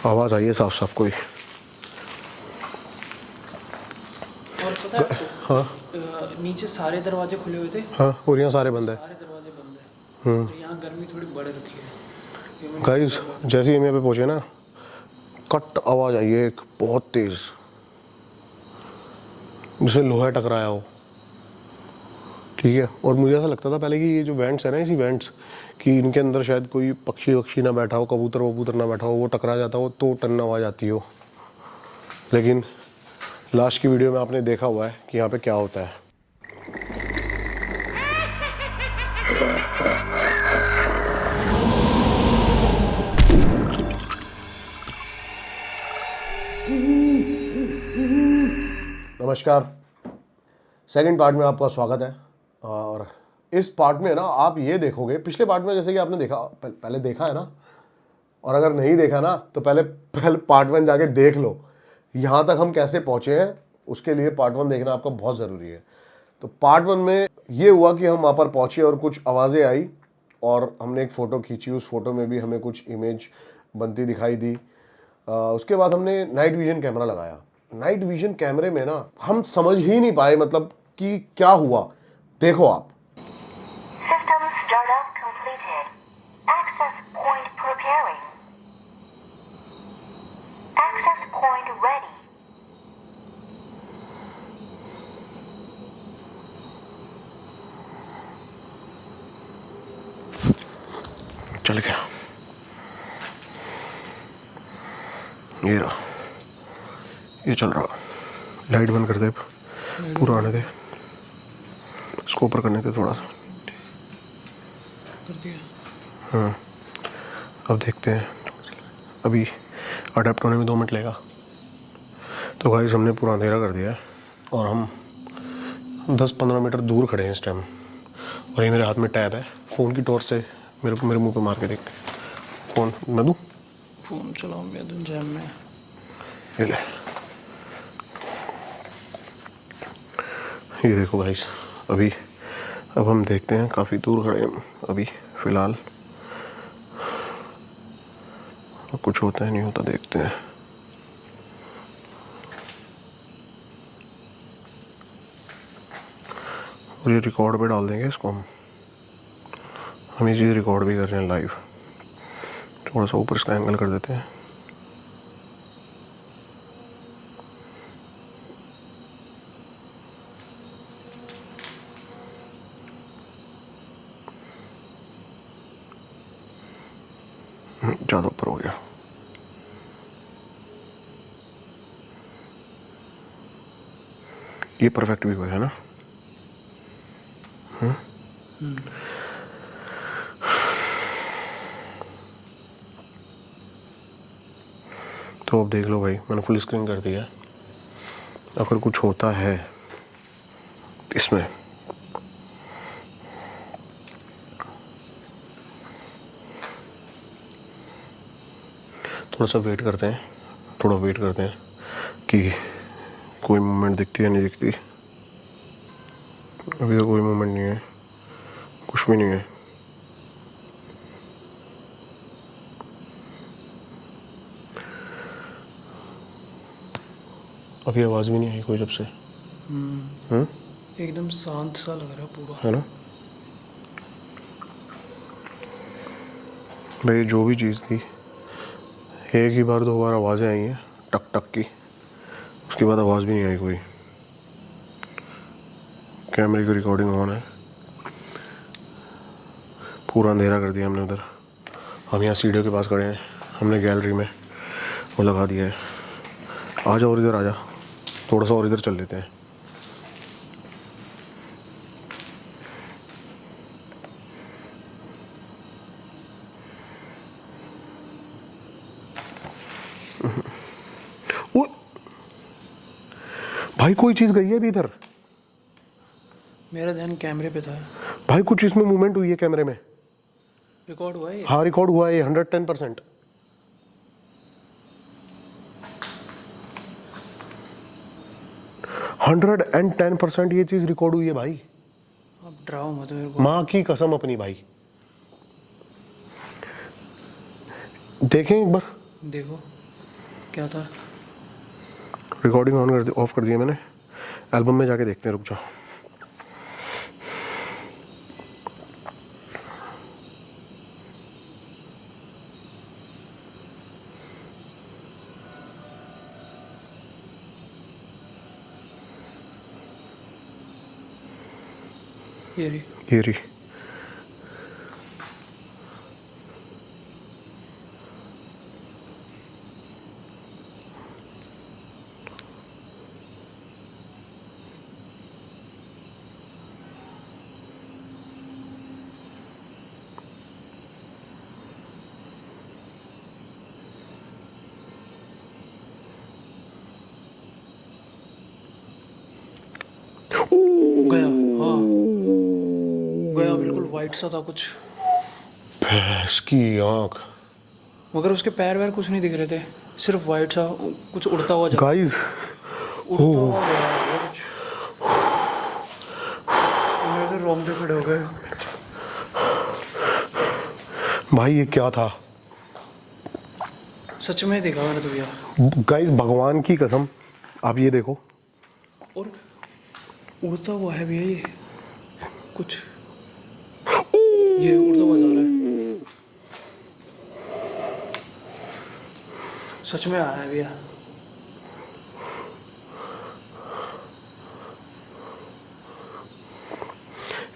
आवाज़ आई है साफ साफ कोई। और पता है आपको, हाँ नीचे सारे दरवाजे खुले हुए थे, हाँ, और यहाँ सारे बंद है। सारे दरवाजे बंद है। तो यहाँ गर्मी थोड़ी बढ़ रखी है। गाइस जैसे ही हम यहाँ पे पहुँचे ना, कट आवाज़ आई है एक बहुत तेज़, जिसे लोहा टकराया हो। ठीक है, और मुझे ऐसा लगता था पहले कि ये जो वेंट्स है ना, इसी वेंट्स कि इनके अंदर शायद कोई पक्षी वक्षी ना बैठा हो, कबूतर वबूतर ना बैठा हो, वो टकरा जाता हो तो टन आवाज़ आती हो। लेकिन लास्ट की वीडियो में आपने देखा हुआ है कि यहाँ पे क्या होता है। नमस्कार, सेकंड पार्ट में आपका स्वागत है। और इस पार्ट में ना आप ये देखोगे, पिछले पार्ट में जैसे कि आपने देखा, पहले देखा है ना, और अगर नहीं देखा ना तो पहले पार्ट 1 जाके देख लो। यहाँ तक हम कैसे पहुँचे हैं उसके लिए पार्ट 1 देखना आपका बहुत ज़रूरी है। तो पार्ट 1 में ये हुआ कि हम वहाँ पर पहुँचे और कुछ आवाज़ें आई और हमने एक फ़ोटो खींची। उस फोटो में भी हमें कुछ इमेज बनती दिखाई दी। उसके बाद हमने नाइट विजन कैमरा लगाया। नाइट विजन कैमरे में ना हम समझ ही नहीं पाए मतलब कि क्या हुआ। देखो आप। System startup completed. Access point preparing. Access point ready. चल गया, ये रहा, ये चल रहा। लाइट बंद कर दे, पूरा आने दे, इसको ऊपर करने दे थोड़ा सा। कर दिया। हाँ, अब देखते हैं। अभी अडेप्ट होने में 2 मिनट लेगा। तो भाई हमने पूरा अंधेरा कर दिया है और हम 10-15 मीटर दूर खड़े हैं इस टाइम। और ये मेरे हाथ में टैब है, फ़ोन की टॉर्च से मेरे मुंह पे मार के देख। फ़ोन मैं दूँ? फ़ोन चलाऊँ मैं दूँ जैम में। ये ले, ये देखो गाइस। अभी अब हम देखते हैं, काफ़ी दूर खड़े हैं अभी फ़िलहाल। कुछ होता है नहीं होता, देखते हैं। और ये रिकॉर्ड पे डाल देंगे इसको हम ये चीज़ रिकॉर्ड भी कर रहे हैं लाइव। थोड़ा सा ऊपर इसका एंगल कर देते हैं। ज़्यादा ऊपर हो गया। ये परफेक्ट भी हुआ है ना। तो अब देख लो भाई, मैंने फुल स्क्रीन कर दिया। अगर कुछ होता है इसमें थोड़ा सा वेट करते हैं, थोड़ा वेट करते हैं कि कोई मूवमेंट दिखती है नहीं दिखती। अभी तो कोई मूवमेंट नहीं है, कुछ भी नहीं है। अभी आवाज़ भी नहीं आई कोई जब से। एकदम शांत सा लग रहा है पूरा, है ना भाई। जो भी चीज़ थी, एक ही बार 2 बार आवाज़ें आई हैं टक टक की, उसके बाद आवाज़ भी नहीं आई कोई। कैमरे की रिकॉर्डिंग ऑन है। पूरा अंधेरा कर दिया हमने उधर। हम यहाँ सीढ़ियों के पास खड़े हैं, हमने गैलरी में वो लगा दिया है। आ जा और इधर आ जा, थोड़ा सा और इधर चल लेते हैं। वो भाई कोई चीज़ गई है अभी इधर। मेरा ध्यान कैमरे पे था। भाई कुछ इसमें मूवमेंट हुई है कैमरे में। रिकॉर्ड हुआ है ये? हाँ रिकॉर्ड हुआ है 110%। 110% ये चीज़ रिकॉर्ड हुई है भाई। अब डराओ मत मेरे को। माँ की कसम अपनी भाई। देखें एक बार। देखो। क्या था? रिकॉर्डिंग ऑफ कर दी है मैंने। एल्बम में जाके देखते हैं, रुक जाओ। ये रही। ये रही। गया, हाँ गया, बिल्कुल वाइट सा था कुछ, भैंस की आँख। मगर उसके पैर वैर कुछ नहीं दिख रहे थे, सिर्फ वाइट सा कुछ उड़ता हुआ गाइस उड़ता हुआ गया वो कुछ। मेरे तो रोंगटे खड़े हो गए। भाई ये क्या था? सच में देखा मैंने तो भैया। गाइस भगवान की कसम, आप ये देखो। और उड़ता हुआ है भैया ये कुछ, ये उड़ता हुआ जा रहा है, सच में आया है भैया।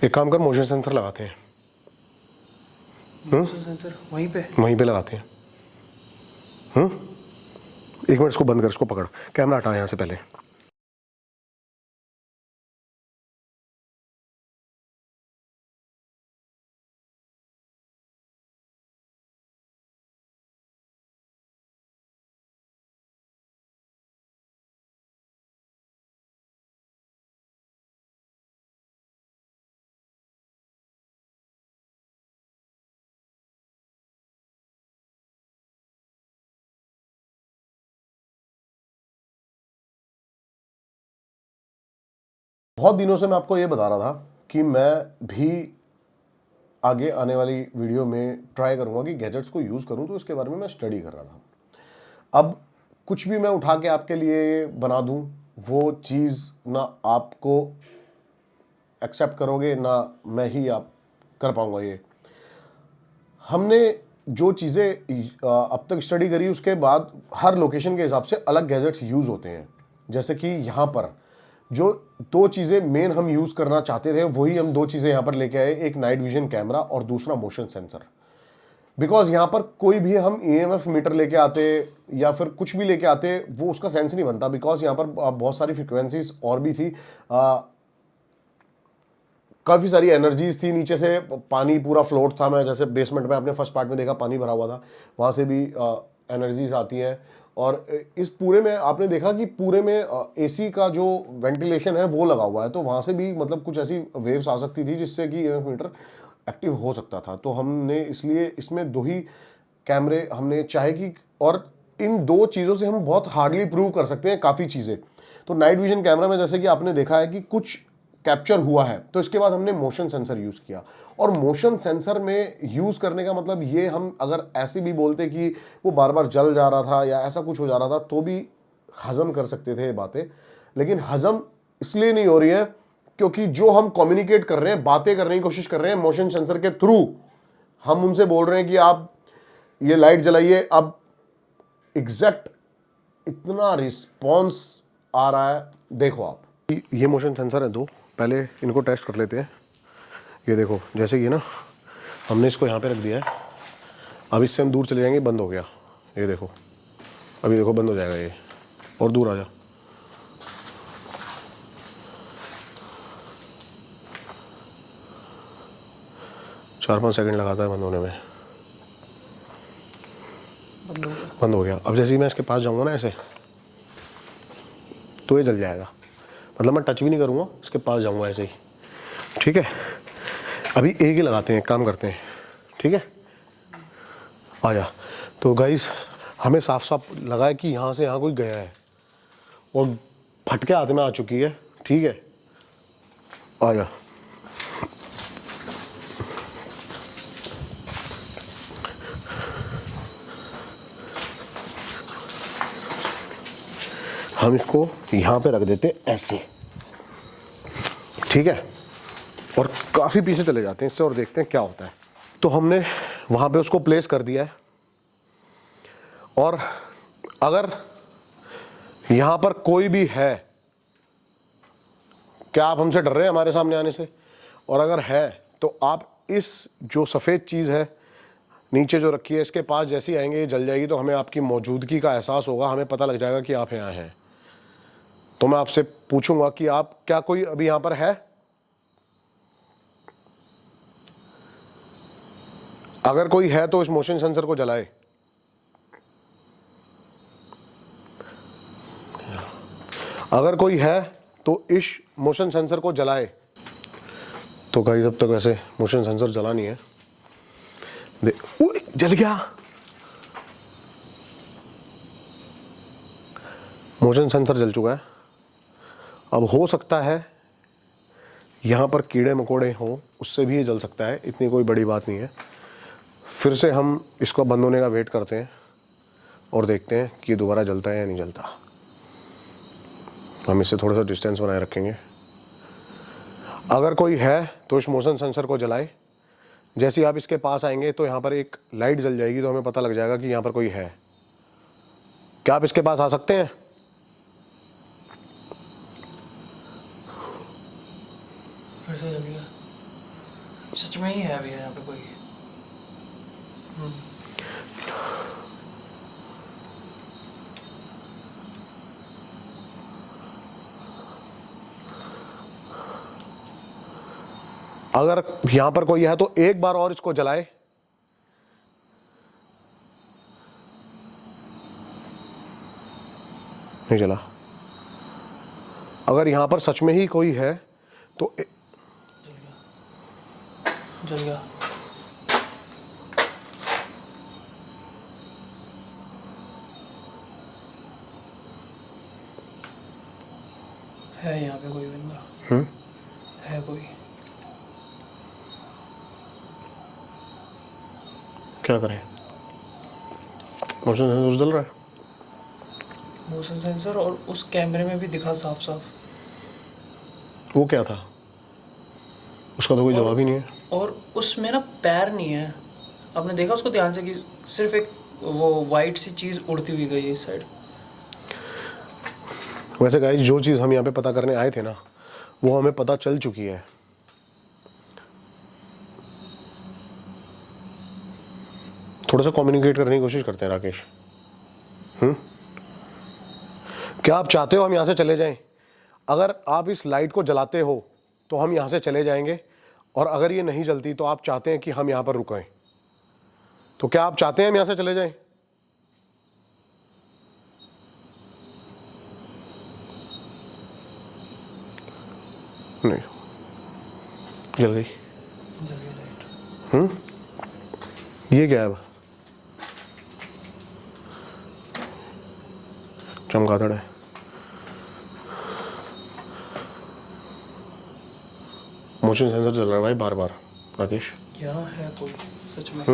एक काम कर, मोशन सेंसर लगाते हैं। सेंसर वहीं पे लगाते हैं। एक मिनट, इसको बंद कर, इसको पकड़, कैमरा हटा यहाँ से पहले। बहुत दिनों से मैं आपको ये बता रहा था कि मैं भी आगे आने वाली वीडियो में ट्राई करूंगा कि गैजेट्स को यूज़ करूं, तो इसके बारे में मैं स्टडी कर रहा था। अब कुछ भी मैं उठा के आपके लिए बना दूं, वो चीज़ ना आपको एक्सेप्ट करोगे ना मैं ही आप कर पाऊंगा। ये हमने जो चीज़ें अब तक स्टडी करी, उसके बाद हर लोकेशन के हिसाब से अलग गैजेट्स यूज़ होते हैं। जैसे कि यहाँ पर जो दो चीज़ें मेन हम यूज़ करना चाहते थे, वही हम दो चीज़ें यहाँ पर लेके आए, एक नाइट विजन कैमरा और दूसरा मोशन सेंसर। बिकॉज यहाँ पर कोई भी हम EMF मीटर लेके आते या फिर कुछ भी लेके आते, वो उसका सेंस नहीं बनता। बिकॉज यहाँ पर बहुत सारी फ्रिक्वेंसीज और भी थी, काफ़ी सारी एनर्जीज थी। नीचे से पानी पूरा फ्लोट था, मैं जैसे बेसमेंट में आपने फर्स्ट पार्ट में देखा पानी भरा हुआ था, वहाँ से भी एनर्जीज आती हैं। और इस पूरे में आपने देखा कि पूरे में AC का जो वेंटिलेशन है वो लगा हुआ है, तो वहाँ से भी मतलब कुछ ऐसी वेव्स आ सकती थी जिससे कि EMF मीटर एक्टिव हो सकता था। तो हमने इसलिए इसमें दो ही कैमरे हमने चाहे कि, और इन दो चीज़ों से हम बहुत हार्डली प्रूव कर सकते हैं काफ़ी चीज़ें। तो नाइट विजन कैमरा में जैसे कि आपने देखा है कि कुछ कैप्चर हुआ है, तो इसके बाद हमने मोशन सेंसर यूज़ किया। और मोशन सेंसर में यूज़ करने का मतलब ये, हम अगर ऐसे भी बोलते कि वो बार बार जल जा रहा था या ऐसा कुछ हो जा रहा था, तो भी हजम कर सकते थे ये बातें। लेकिन हजम इसलिए नहीं हो रही है क्योंकि जो हम कम्युनिकेट कर रहे हैं, बातें करने की कोशिश कर रहे हैं मोशन सेंसर के थ्रू, हम उनसे बोल रहे हैं कि आप ये लाइट जलाइए। अब एग्जैक्ट इतना रिस्पॉन्स आ रहा है, देखो आप। ये मोशन सेंसर है दो, पहले इनको टेस्ट कर लेते हैं। ये देखो, जैसे ये ना हमने इसको यहाँ पे रख दिया है, अब इससे हम दूर चले जाएंगे, बंद हो गया। ये देखो, अभी देखो बंद हो जाएगा ये, और दूर आ जा। चार 5 सेकंड लगाता है बंद होने में, बंद हो गया। अब जैसे ही मैं इसके पास जाऊँगा ना ऐसे, तो ये जल जाएगा। मतलब मैं टच भी नहीं करूँगा, इसके पास जाऊँगा ऐसे ही, ठीक है। अभी एक ही लगाते हैं, एक काम करते हैं, ठीक है, आ जा। तो गाइस, हमें साफ साफ लगा है कि यहाँ से यहाँ कोई गया है और फटके हाथ में आ चुकी है, ठीक है। आ जा। हम इसको यहाँ पे रख देते ऐसे, ठीक है, और काफ़ी पीछे चले जाते हैं इससे और देखते हैं क्या होता है। तो हमने वहाँ पे उसको प्लेस कर दिया है, और अगर यहाँ पर कोई भी है, क्या आप हमसे डर रहे हैं हमारे सामने आने से? और अगर है तो आप इस जो सफ़ेद चीज़ है नीचे जो रखी है इसके पास जैसे ही आएंगे ये जल जाएगी, तो हमें आपकी मौजूदगी का एहसास होगा, हमें पता लग जाएगा कि आप यहाँ हैं। तो मैं आपसे पूछूंगा कि आप क्या कोई अभी यहाँ पर है? अगर कोई है तो इस मोशन सेंसर को जलाए। अगर कोई है तो इस मोशन सेंसर को जलाए। तो गाइस अब तक वैसे मोशन सेंसर जला नहीं है, जल गया। मोशन सेंसर जल चुका है। अब हो सकता है यहाँ पर कीड़े मकोड़े हों, उससे भी ये जल सकता है, इतनी कोई बड़ी बात नहीं है। फिर से हम इसको बंद होने का वेट करते हैं और देखते हैं कि ये दोबारा जलता है या नहीं जलता। हम इससे थोड़ा सा डिस्टेंस बनाए रखेंगे। अगर कोई है तो इस मोशन सेंसर को जलाए। जैसे ही आप इसके पास आएंगे तो यहाँ पर एक लाइट जल जाएगी, तो हमें पता लग जाएगा कि यहाँ पर कोई है। क्या आप इसके पास आ सकते हैं? फिर से जल गया। सच में ही है अभी यहाँ पे कोई। अगर यहाँ पर कोई है तो एक बार और इसको जलाए। नहीं जला। अगर यहाँ पर सच में ही कोई है तो जल गया। है यहाँ पे कोई बंदा? है कोई? क्या करें? मोशन सेंसर जल रहा है। मोशन सेंसर, और उस कैमरे में भी दिखा साफ साफ। वो क्या था? उसका तो कोई जवाब ही नहीं है। और उसमें ना पैर नहीं है। आपने देखा उसको ध्यान से कि सिर्फ एक वो वाइट सी चीज उड़ती हुई गई है इस साइड। वैसे गाइस जो चीज़ हम यहाँ पे पता करने आए थे ना, वो हमें पता चल चुकी है। थोड़ा सा कम्युनिकेट करने की कोशिश करते हैं राकेश। क्या आप चाहते हो हम यहाँ से चले जाएं? अगर आप इस लाइट को जलाते हो तो हम यहाँ से चले जाएंगे, और अगर ये नहीं जलती तो आप चाहते हैं कि हम यहाँ पर रुकें। तो क्या आप चाहते हैं हम यहाँ से चले जाएं? नहीं, जल गई। ये क्या है? अब चमगादड़ है। मोशन सेंसर चल रहा है भाई बार बार राकेश। यहाँ है कोई सच में।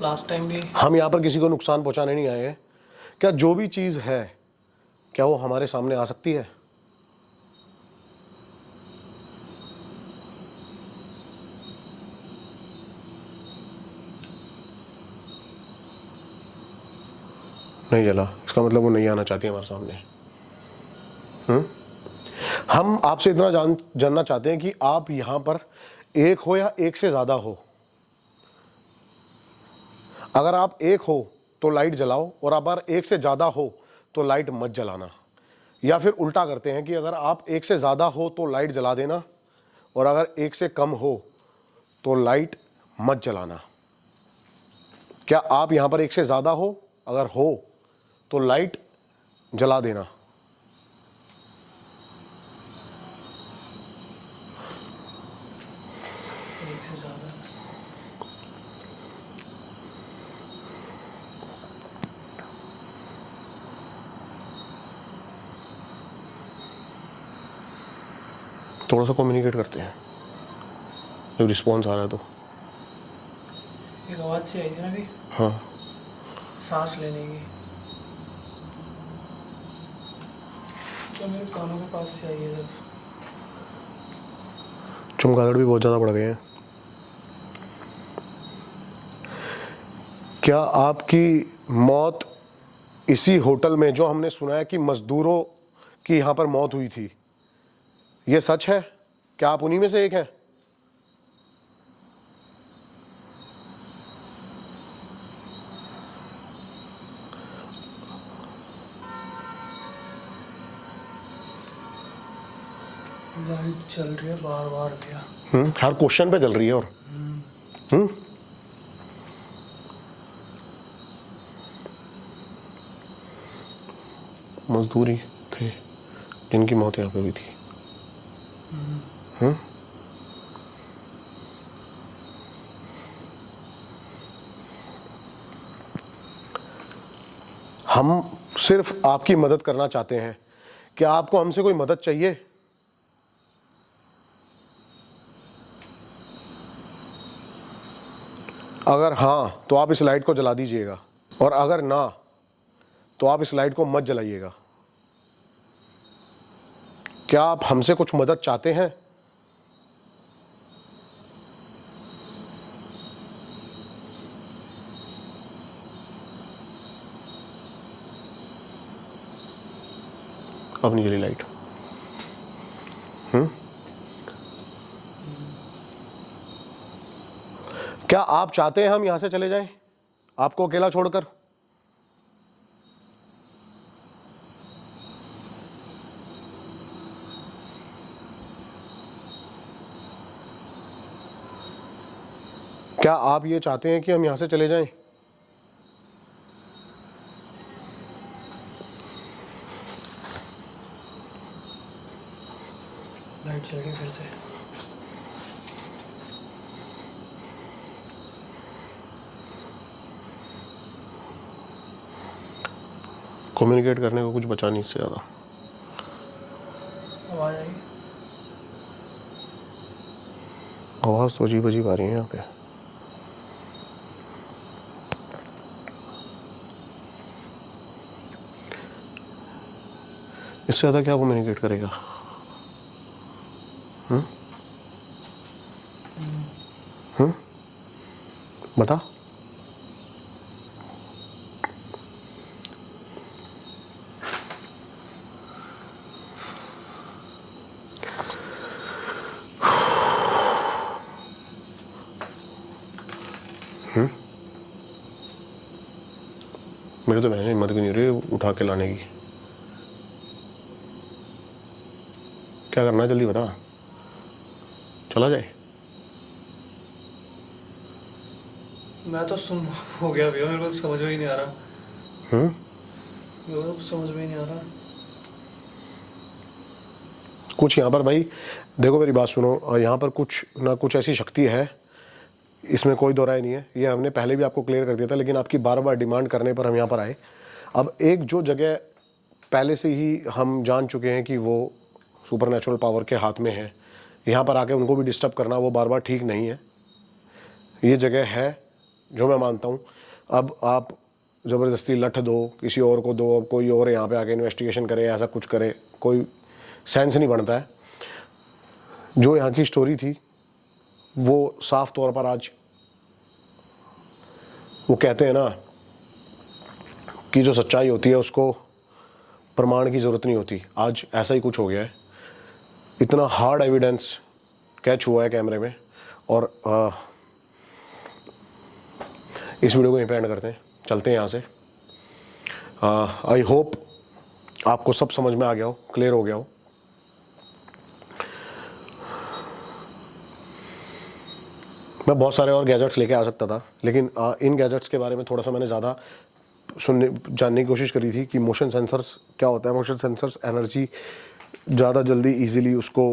लास्ट टाइम भी हम यहाँ पर किसी को नुकसान पहुंचाने नहीं आए हैं। क्या जो भी चीज़ है क्या वो हमारे सामने आ सकती है? नहीं जला, इसका मतलब वो नहीं आना चाहती हमारे सामने। हम आपसे इतना जानना चाहते हैं कि आप यहां पर एक हो या एक से ज्यादा हो। अगर आप एक हो तो लाइट जलाओ, और अगर एक से ज्यादा हो तो लाइट मत जलाना। या फिर उल्टा करते हैं कि अगर आप एक से ज्यादा हो तो लाइट जला देना, और अगर एक से कम हो तो लाइट मत जलाना। क्या आप यहां पर एक से ज्यादा हो? अगर हो तो लाइट जला देना। थोड़ा सा कम्युनिकेट करते हैं जब रिस्पॉन्स आ रहा है तो। एक आवाज से आई थी ना अभी। हाँ, सांस लेने की। तो मेरे कानों के पास से आई है जब। चमगादड़ भी बहुत ज़्यादा बढ़ गए हैं। क्या आपकी मौत इसी होटल में, जो हमने सुना है कि मजदूरों की यहाँ पर मौत हुई थी, ये सच है? क्या आप उन्हीं में से एक हैं? लाइट चल रही है बार बार भैया। हर क्वेश्चन पे चल रही है। और मजदूरी थे जिनकी मौत यहाँ पे हुई थी। हम सिर्फ आपकी मदद करना चाहते हैं। क्या आपको हमसे कोई मदद चाहिए? अगर हाँ तो आप इस लाइट को जला दीजिएगा, और अगर ना तो आप इस लाइट को मत जलाइएगा। क्या आप हमसे कुछ मदद चाहते हैं? अब नहीं जली लाइट। क्या आप चाहते हैं हम यहां से चले जाएं, आपको अकेला छोड़कर? क्या आप ये चाहते हैं कि हम यहां से चले जाएं? लाइट चल गई फिर से। कम्युनिकेट करने को कुछ बचा नहीं इससे ज़्यादा। आवाज आई। आवाज़ तो अजीब अजीब आ रही है यहाँ पे। इससे ज़्यादा क्या कम्युनिकेट करेगा? बता। मेरे तो बहन हिम्मत भी नहीं हो रही उठा के लाने की। क्या करना है जल्दी बता। चला जाए। मैं तो सुन हो गया भैया, मेरे को समझ में ही नहीं आ रहा। मेरे को समझ में ही नहीं आ रहा। कुछ यहाँ पर भाई देखो, मेरी बात सुनो, यहाँ पर कुछ ना कुछ ऐसी शक्ति है, इसमें कोई दो राय नहीं है। ये हमने पहले भी आपको क्लियर कर दिया था, लेकिन आपकी बार बार डिमांड करने पर हम यहाँ पर आए। अब एक जो जगह पहले से ही हम जान चुके हैं कि वो सुपरनेचुरल पावर के हाथ में है, यहाँ पर आके उनको भी डिस्टर्ब करना वो बार बार ठीक नहीं है। ये जगह है जो मैं मानता हूँ। अब आप ज़बरदस्ती लठ दो, किसी और को दो, अब कोई और यहाँ पे आके इन्वेस्टिगेशन करे, ऐसा कुछ करे, कोई सेंस नहीं बनता है। जो यहाँ की स्टोरी थी वो साफ तौर पर आज, वो कहते हैं ना कि जो सच्चाई होती है उसको प्रमाण की ज़रूरत नहीं होती। आज ऐसा ही कुछ हो गया है। इतना हार्ड एविडेंस कैच हुआ है कैमरे में। और इस वीडियो को यहीं पे एंड करते हैं, चलते हैं यहाँ से। आई होप आपको सब समझ में आ गया हो, क्लियर हो गया हो। मैं बहुत सारे और गैजेट्स लेके आ सकता था, लेकिन इन गैजेट्स के बारे में थोड़ा सा मैंने ज़्यादा जानने की कोशिश करी थी कि मोशन सेंसर्स क्या होता है। मोशन सेंसर्स एनर्जी ज़्यादा जल्दी इजीली उसको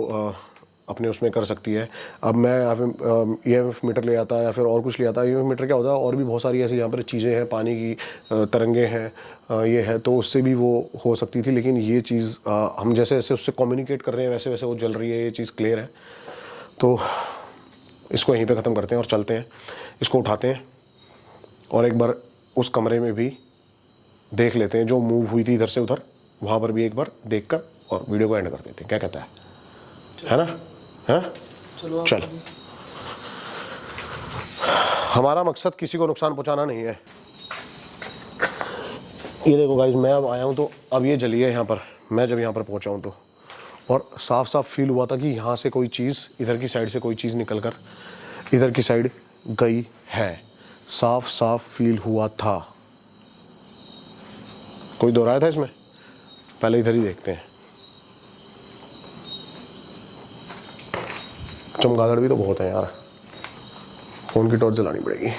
अपने उसमें कर सकती है। अब मैं EMF मीटर ले आता या फिर और कुछ ले आता। EMF मीटर क्या होता है, और भी बहुत सारी ऐसी यहाँ पर चीज़ें हैं, पानी की तरंगे हैं, ये है, तो उससे भी वो हो सकती थी। लेकिन ये चीज़ हम जैसे जैसे उससे कम्युनिकेट कर रहे हैं वैसे वैसे वो जल रही है, ये चीज़ क्लियर है। तो इसको यहीं पे ख़त्म करते हैं और चलते हैं, इसको उठाते हैं और एक बार उस कमरे में भी देख लेते हैं जो मूव हुई थी इधर से उधर, वहाँ पर भी एक बार देख कर और वीडियो को एंड कर देते हैं, क्या कहता है ना? हैं? चलो चल, हमारा मकसद किसी को नुकसान पहुंचाना नहीं है। ये देखो गाइस, मैं अब आया हूँ तो अब ये जली है यहाँ पर, मैं जब यहाँ पर पहुँचा हूँ तो, और साफ साफ फील हुआ था कि यहाँ से कोई चीज़, इधर की साइड से कोई चीज़ निकल कर इधर की साइड गई है, साफ साफ फील हुआ था। कोई दोहराया था इसमें? पहले इधर ही देखते हैं। चमगादड़ भी तो बहुत है यार, फोन की टॉर्च जलानी पड़ेगी।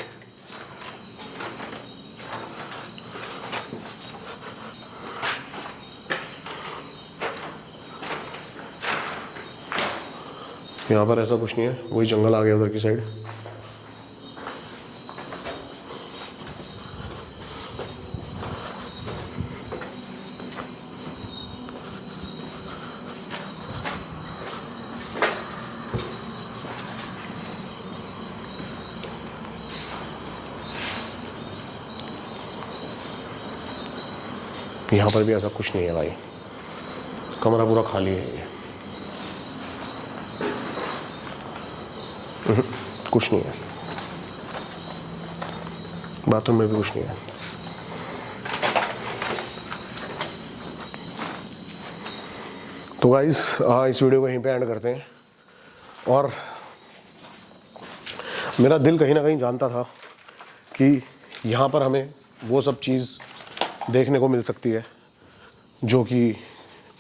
यहाँ पर ऐसा कुछ नहीं है, वही जंगल आ गया उधर की साइड। यहाँ पर भी ऐसा कुछ नहीं है भाई, कमरा पूरा खाली है ये। कुछ नहीं है, बाथरूम में भी कुछ नहीं है। तो गाइस इस वीडियो को यहीं पे एंड करते हैं। और मेरा दिल कहीं ना कहीं जानता था कि यहाँ पर हमें वो सब चीज़ देखने को मिल सकती है जो कि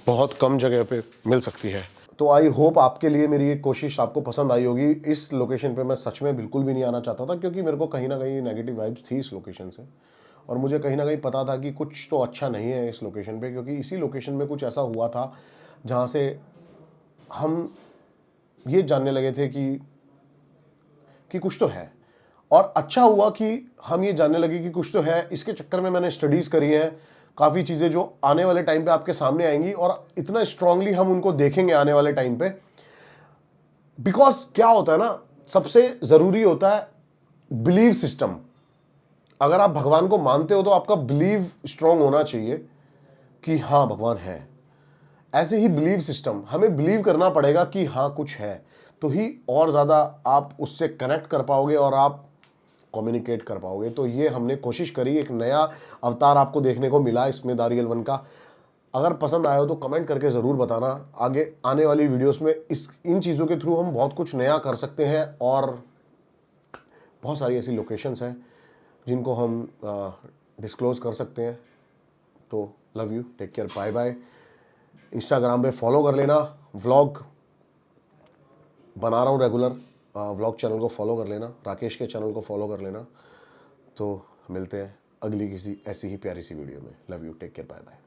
बहुत कम जगह पे मिल सकती है। तो आई होप आपके लिए मेरी ये कोशिश आपको पसंद आई होगी। इस लोकेशन पे मैं सच में बिल्कुल भी नहीं आना चाहता था, क्योंकि मेरे को कहीं ना कहीं नेगेटिव वाइब्स थी इस लोकेशन से, और मुझे कहीं ना कहीं पता था कि कुछ तो अच्छा नहीं है इस लोकेशन पे, क्योंकि इसी लोकेशन में कुछ ऐसा हुआ था जहाँ से हम ये जानने लगे थे कि कुछ तो है। और अच्छा हुआ कि हम ये जानने लगे कि कुछ तो है। इसके चक्कर में मैंने स्टडीज़ करी हैं, काफ़ी चीज़ें जो आने वाले टाइम पे आपके सामने आएंगी, और इतना स्ट्रांगली हम उनको देखेंगे आने वाले टाइम पे। बिकॉज क्या होता है ना, सबसे ज़रूरी होता है बिलीव सिस्टम। अगर आप भगवान को मानते हो तो आपका बिलीव स्ट्रांग होना चाहिए कि हाँ भगवान है। ऐसे ही बिलीव सिस्टम, हमें बिलीव करना पड़ेगा कि हाँ कुछ है, तो ही और ज़्यादा आप उससे कनेक्ट कर पाओगे और आप कम्युनिकेट कर पाओगे। तो ये हमने कोशिश करी, एक नया अवतार आपको देखने को मिला इसमें दारियल वन का। अगर पसंद आया हो तो कमेंट करके ज़रूर बताना। आगे आने वाली वीडियोस में इन चीज़ों के थ्रू हम बहुत कुछ नया कर सकते हैं, और बहुत सारी ऐसी लोकेशंस हैं जिनको हम डिस्क्लोज़ कर सकते हैं। तो love you, take care, bye bye. Instagram पे फॉलो कर लेना, व्लॉग बना रहा हूँ रेगुलर, व्लॉग चैनल को फॉलो कर लेना, राकेश के चैनल को फॉलो कर लेना। तो मिलते हैं अगली किसी ऐसी ही प्यारी सी वीडियो में। Love you, take care, bye bye.